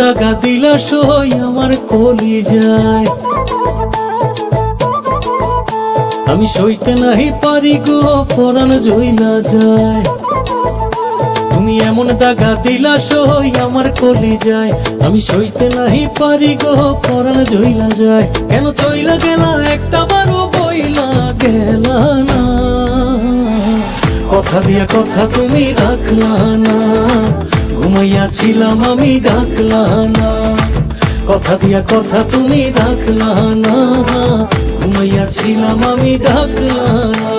দাগা দিলা সই আমার কলিজায়। আমি সইতে নাহি পারি গো পরাণ জইলা যায়। তুমি এমন দাগা দিলা সই আমার কলিজায়। আমি সইতে নাহি পারি গো পরাণ জইলা যায়। কেন চইলা গেলা একটা বারও বইলা গেলা না। কথা দিয়া কথা তুমি রাখলা না। ঘুমাইয়াছিলাম আমি ডাকলা না। কথা দিয়া কথা তুমি রাখলা না। ঘুমাইয়াছিলাম আমি ডাকলা না।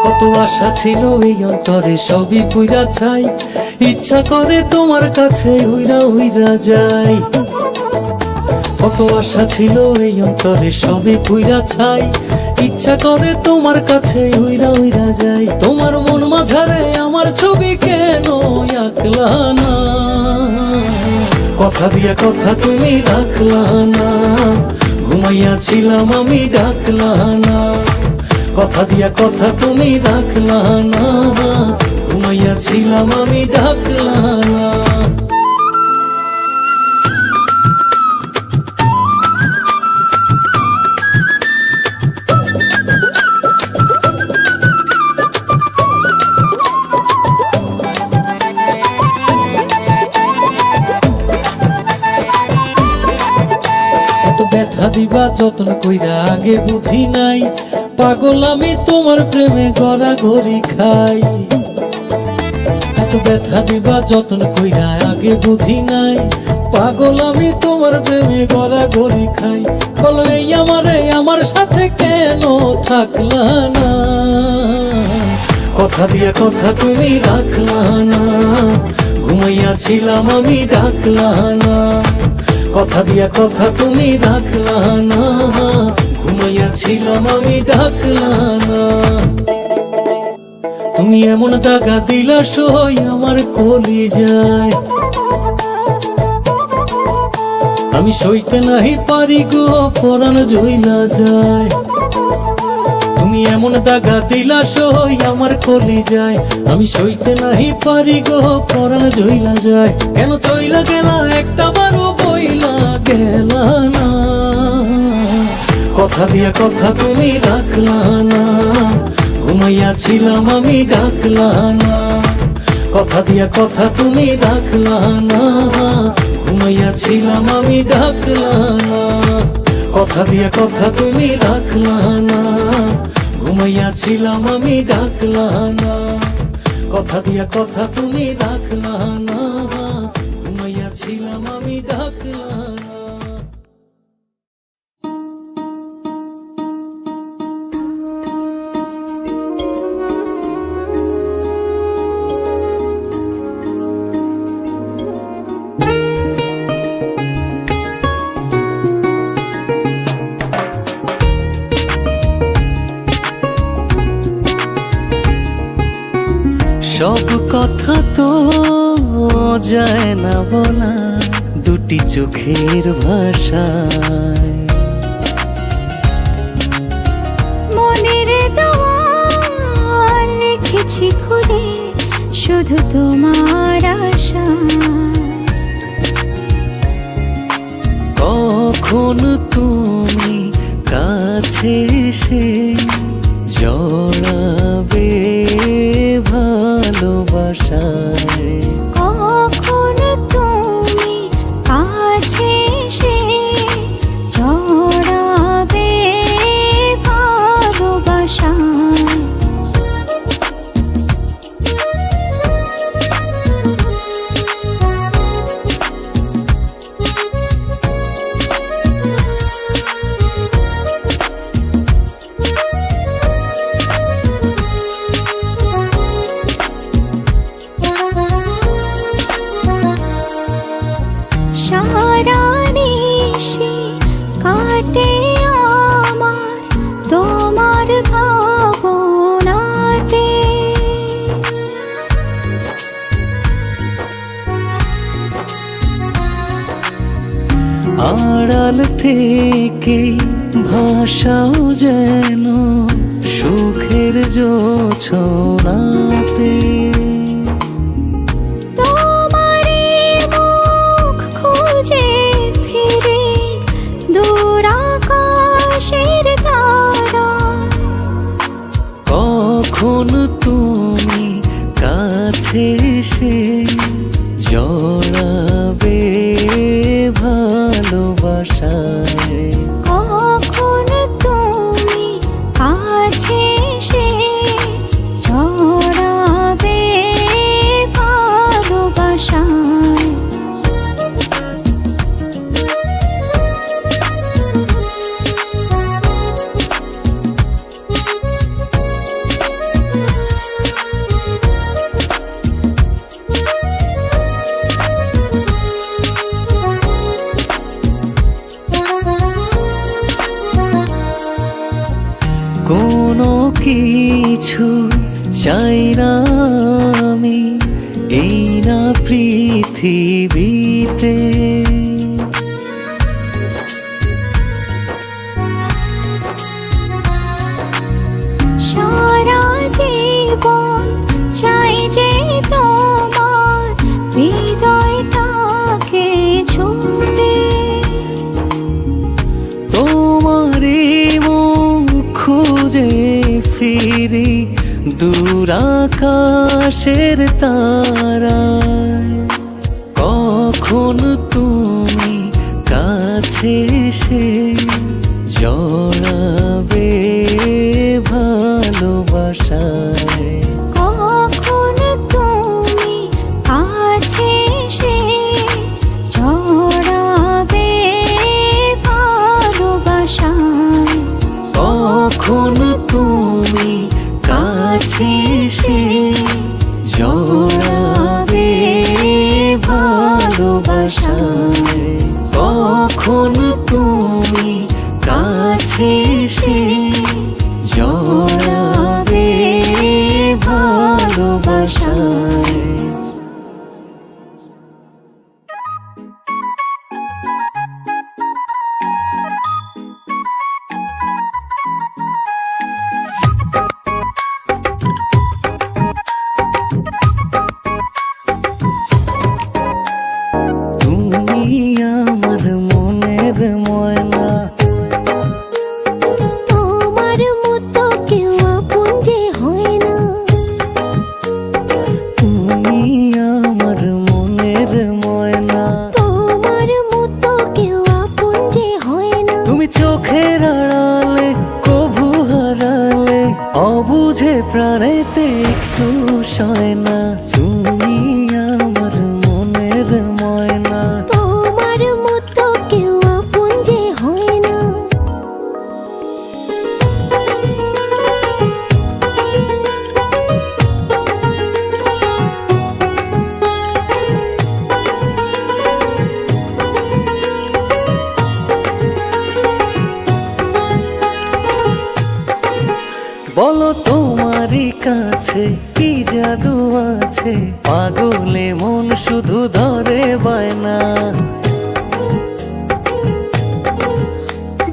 কত আশা ছিল এই অন্তরে সবই পুইরা ছাই। ইচ্ছা করে তোমার কাছে উইরা উইরা যাই। কত আশা ছিল এই অন্তরে সবই পুইরা ছাই। ইচ্ছা করে তোমার কাছে উইরা উইরা যাই। তোমার মন মাঝারে আমার ছবি কেন আঁকলা না। কথা দিয়া কথা তুমি রাখলা না। ঘুমাইয়াছিলাম আমি ডাকলা না। কথা দিয়া কথা তুমি রাখলা না। ঘুমাইয়াছিলাম আমি ডাকলা না। এত ব্যথা দিবা যত্ন কইরা আগে বুঝি নাই। পাগল আমি তোমার প্রেমে গড়াগড়ি খাই। এত ব্যথা দিবা যত্ন কইরা আগে বুঝি নাই। পাগল আমি তোমার প্রেমে গড়াগড়ি খাই। বলো এই আমারে আমার সাথে কেন থাকলা না। কথা দিয়া কথা তুমি রাখলা না। ঘুমাইয়াছিলাম আমি ডাকলা না। কথা দিয়া কথা তুমি রাখলা না। ঘুমাইয়াছিলাম আমি ডাকলা না। তুমি এমন দাগা দিলা সই আমার কলিজায়। আমি সইতে নাহি পারি গো পরাণ জইলা যায়। তুমি এমন দাগা দিলা সই আমার কলিজায়। আমি সইতে নাহি পারি গো পরাণ জইলা যায়। কেন চইলা গেলা একটা বারও বইলা গেলা না। কথা দিয়া কথা তুমি রাখলা না। ঘুমাইয়াছিলাম আমি ডাকলা না। কথা দিয়া কথা তুমি রাখলা না। ঘুমাইয়াছিলাম আমি ডাকলা না। কথা দিয়া কথা তুমি রাখলা না। ঘুমাইয়াছিলাম আমি ডাকলা না। কথা দিয়া কথা তুমি রাখলা না। ঘুমাইয়াছিলাম আমি ডাকলা না। সব কথা তো যায় না বলা দুটি চোখের ভাষায়। মনের দুয়ার রেখেছি খুলে শুধু তোমার আশায়। কখন তুমি কাছে এসে জড়াবে ভালোবাসায়। কখন তুমি কাছে এসে জড়াবে ভালোবাসায়। সারা নিশি কাটে আমার তোমার আড়াল থেকে ভাষাও যেন সুখের জোছনাতে। তোমারই মুখ খুঁজে ফিরে দূর আকাশের তারা, কখন তুমি কাছে এসে জড়াবে ভালোবাসায়। কখন তুমি কাছে এসে জড়াবে ভালোবাসায়। কোনো কিছু চাই না আমি এই না পৃথিবীতে, সারা জীবন চাই যে তোমার হৃদয়টাকে ছুঁতে। তোমারই মুখ খুঁজে ফিরি দূর আকাশের তারায়, কখন তুমি কাছে এসে জড়াবে ভালোবাসায়। কখন তুমি কাছে এসে জড়াবে ভালোবাসায়। কখন তুমি কাছে এসে জড়াবে ভালোবাসায়। কখন তুমি কাছে এসে জড়াবে ভালোবাসায়। তুমি আমার মনের ময়না, তোমার মতো কেউ আপন যে হয় না। তুমি আমার মনের ময়না, তোমার মতো কেউ আপন যে হয় না। তুমি চোখের আড়ালে কভু হারালে অবুঝে প্রাণেতে একটু সয় না। তুমি আমার মনের ময়না, তোমার মতো কেউ আপন যে হয় না। বলো তোমারই কাছে কি জাদু আছে, পাগলে মন শুধু ধরে বায়না।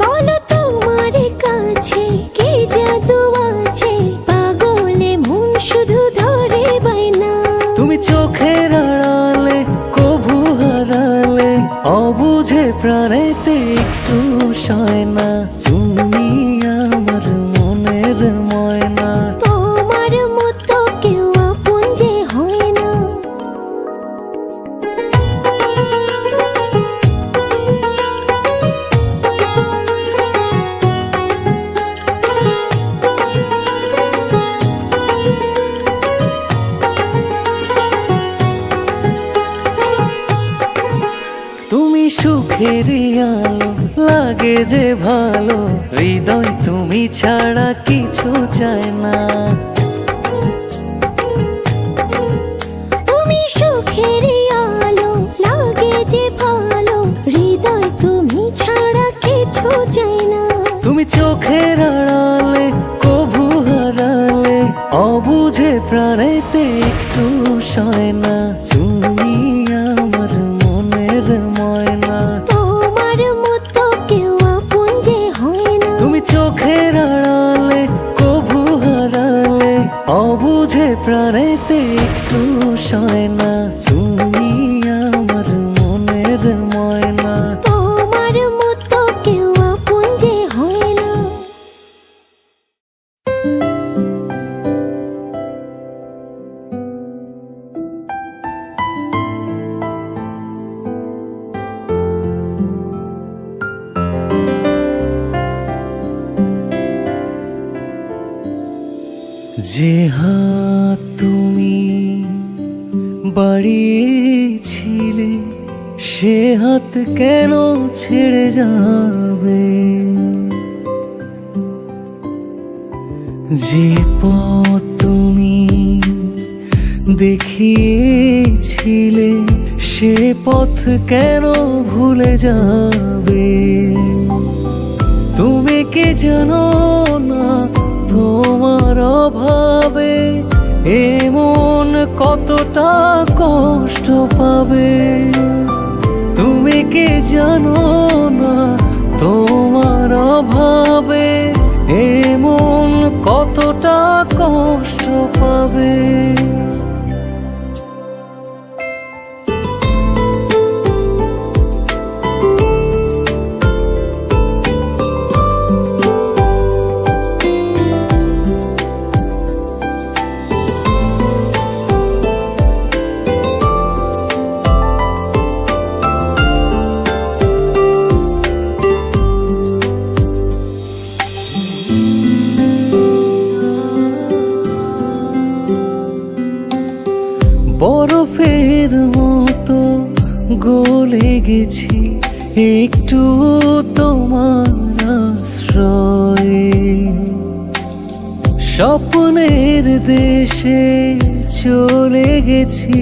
বলো তোমার কাছে কি জাদু আছে, পাগলে মন শুধু ধরে বায়না। তুমি চোখের আড়ালে কভু হারালে অবুঝে প্রাণেতে একটু সয় না। তুমি আমার মনের ময়না, তোমার মতো কেউ আপন যে হয় না। তুমি সুখের আলো লাগে যে ভালো, হৃদয় তুমি ছাড়া কিছু চায় না। তুমি সুখের আলো লাগে যে ভালো, হৃদয় তুমি ছাড়া কিছু চাই না। তুমি চোখের আড়ালে কভু হারালে অবুঝে প্রাণেতে একটু সয় না। তুমি আমার মনের ময়না, তোমার প্রাণেতে একটু সয় না, তুমি আমার মনের ময়না। তোমার মতো কেউ আপন যে হয় না। যে হাত তুমি বাড়িয়েছিলে, সে হাত কেন ছেড়ে যাবে? যে পথ তুমি দেখিয়েছিলে, সে পথ কেন ভুলে যাবে? তুমি কি জানো না তোমার অভাবে এমন কতটা কষ্ট পাবে? তুমি কি জানো না তোমার অভাবে এমন কতটা কষ্ট পাবে? বরফের মতো গলে গেছি একটু তোমার আশ্রয়ে। স্বপ্নের দেশে চলে গেছি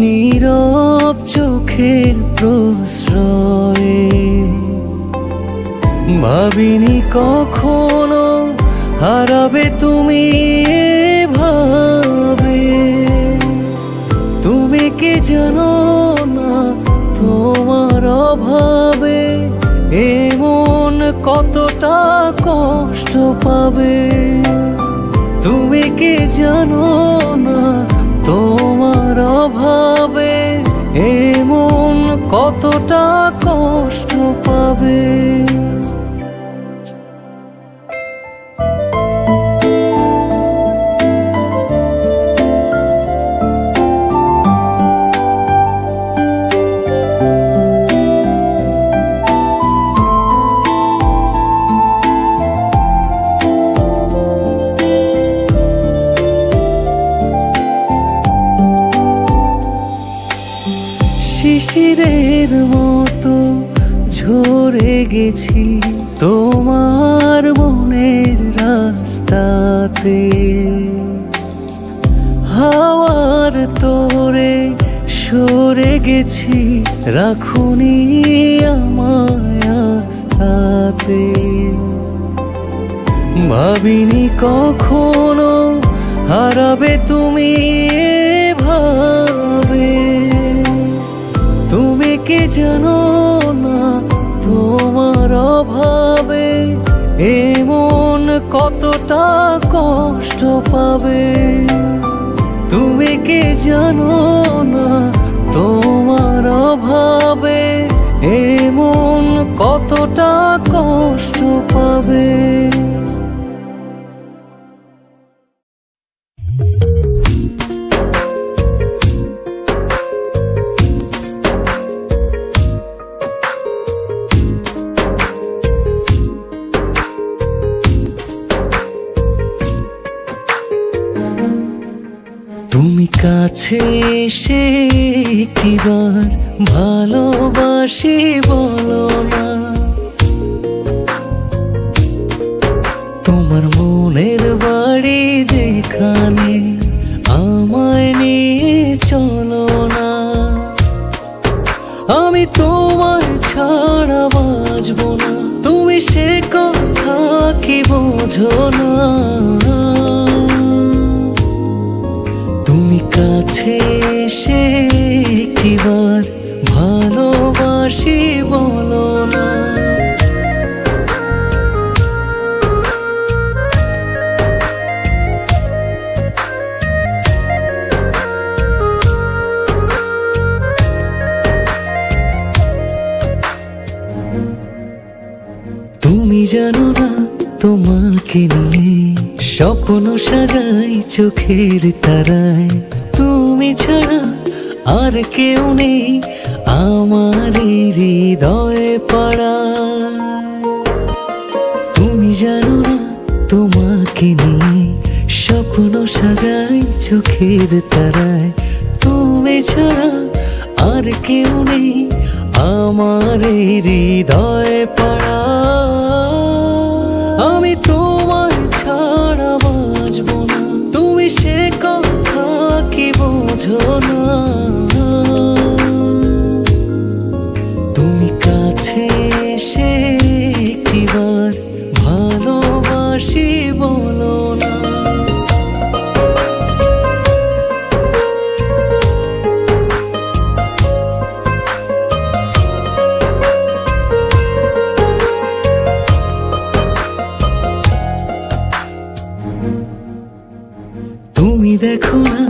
নীরব চোখের প্রশ্রয়ে। ভাবিনি কখনো হারাবে তুমি এভাবে। তুমি কি জানো না তোমার অভাবে এমন কতটা কষ্ট পাবে? তুমি কি জানো না তোমার অভাবে এমন কতটা কষ্ট পাবে? শিশিরের মতো ঝরে গেছি তোমার মনের রাস্তাতে। হাওয়ার তোরে সরে গেছি রাখুনি আমায় আস্থাতে। ভাবিনি কখনো হারাবে তুমি এভাবে। তুমি কি জানো না তোমার অভাবে এমন কতটা কষ্ট পাবে? তুমি কি জানো না তোমার অভাবে এমন কতটা কষ্ট পাবে? তুমি কাছে এসে একটিবার ভালোবাসি বলো না। তোমার মনের বাড়ি যেখানে আমায় নিয়ে চলো না। আমি তোমার ছাড়া বাঁচবো না, তুমি সে কথা কি বোঝো না? তুমি কাছে এসে একটিবার ভালোবাসি বলো না। জানো না তোমাকে নিয়ে স্বপ্ন সাজাই চোখের তারায়, তুমি ছাড়া আর কেউ নেই আমার হৃদয়ে পাড়ায়। তুমি জানো না তোমাকে নিয়ে স্বপ্ন সাজাই চোখের তারায়, তুমি ছাড়া আর কেউ নেই আমার হৃদয়ে পাড়ায়। আমি তোমার ছাড়া বাঁচব না, তুমি সে কথা কি বোঝো না। তুমি কাছে এসে একটিবার ভালোবাসি বলো না। তুমি দেখো না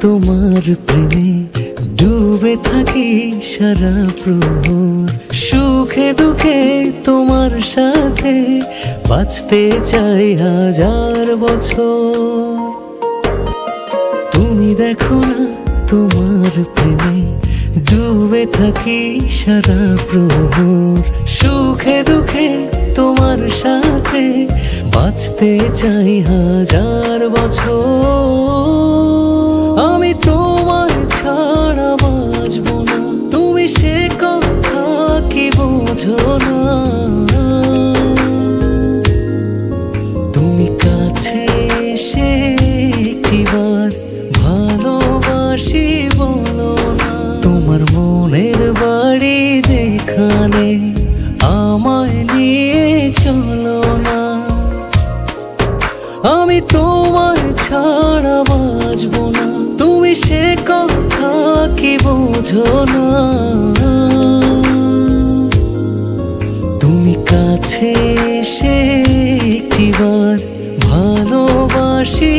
তোমার প্রেমে ডুবে থাকি সারা প্রহর, সুখে দুঃখে তোমার সাথে বাঁচতে চাই হাজার বছর। তুমি দেখো না তোমার প্রেমে ডুবে থাকি সারা প্রহর, সুখে দুঃখে তোমার সাথে বাঁচতে চাই হাজার বছর। আমি তোমার ছাড়া বাঁচব না, তুমি সে কথা কি বোঝো না। তুমি কাছে এসে একটিবার ভালোবাসি বলো না। তোমার মনের বাড়ি যেখানে আমায় নিয়ে চলো না। আমি তোমার ছাড়া বাঁচব না, তুমি সে কথা কি বোঝো না। তুমি কাছে এসে একটিবার ভালোবাসি